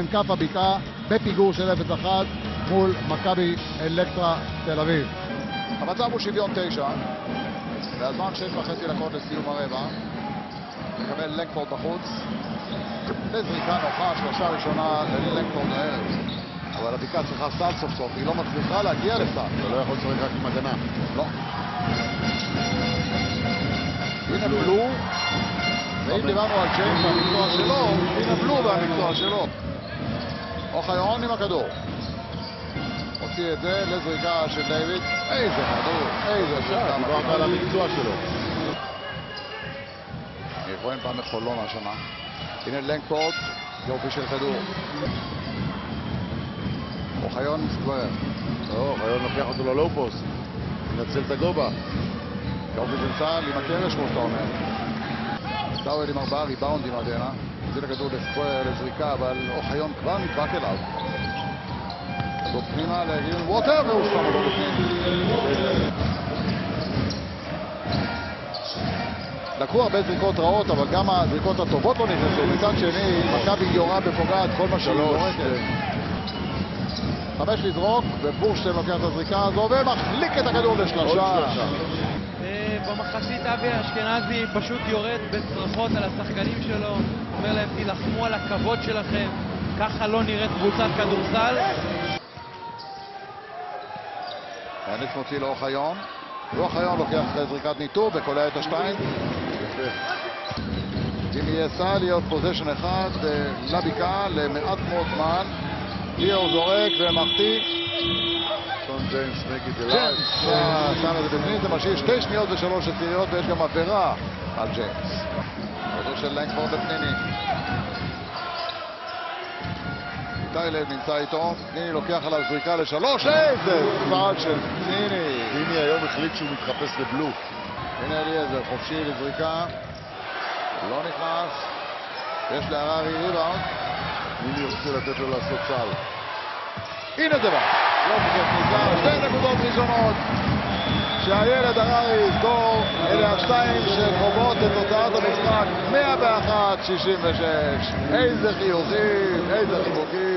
כף הבקעה בפיגור של 0-1 מול מכבי אלקטרה תל אביב. המצב הוא שוויון 9, והזמן 6.5 דקות לסיום הרבע. מקבל לנקפורד בחוץ, לזריקה נוחה, שלושה ראשונה ללנקפורד הערב. אבל הבקעה צריכה סל סוף סוף, היא לא מצליחה להגיע לסל. אתה לא יכול לשחק רק עם הגנה. לא. הנה בלו, ואם דיברנו על ג'יימס והמקצוע שלו, הנה בלו והמקצוע שלו. אוחיון עם הכדור. הוציא את זה לזריקה של דיוויד. איזה כדור, איזה זריקה. דיברת על המקצוע שלו. רואים פעם את חולון השנה. הנה לנקפורד, יופי של כדור. אוחיון סקוואר. אוחיון לוקח אותו ללואו פוסט. מנצל את הגובה. יופי של צהל עם הקרש, כמו שאתה אומר. סטאוול עם 4 ריבאונדים עדינה. זה לכדור לסקוואר לזריקה, אבל אוחיון כבר נדבק אליו. כדור פנימה להגיע ווטר, והוא שם אותו בפנים. לקחו הרבה זריקות רעות, אבל גם הזריקות הטובות לא נכנסו. מצד שני, מכבי יורה בפוגעת כל מה שהיא זורקת. 5 לזרוק, ובורשטיין לוקח את הזריקה הזו ומחליק את הכדור לשלושה. במחצית אבי אשכנזי פשוט יורד בצרחות על השחקנים שלו, אומר להם תילחמו על הכבוד שלכם, ככה לא נראית קבוצת כדורסל. יאניס מוציא לאוחיון, ואוחיון לוקח זריקת ניטור וקולע את השתיים. אם יהיה סל, יהיה עוד פוזיישן אחד לבקעה למעט מאוד זמן. ליאור זורק ומחטיא. שון ג'יימס מגיע את זה לייב. שם את זה בפנים, זה משאיר 2 שניות ו3 עשיריות, ויש גם עבירה על ג'יימס. כדור של לנקפורד לפניני. איתי לב נמצא איתו, פניני לוקח עליו זריקה ל3, איזה סל של פניני. פניני היום החליט שהוא מתחפש לבלו. הנה אליעזר, חופשי לזריקה. לא נכנס. יש להררי ריבאונד. פניני רוצה לתת לו לעשות סל. הנה זה בא. יופי של כניסה, 2 נקודות ראשונות. שהילד הררי יזכור, אלה השתיים שקובעות את תוצאת המשחק. 101-66. איזה חיוכים, איזה חיבוקים.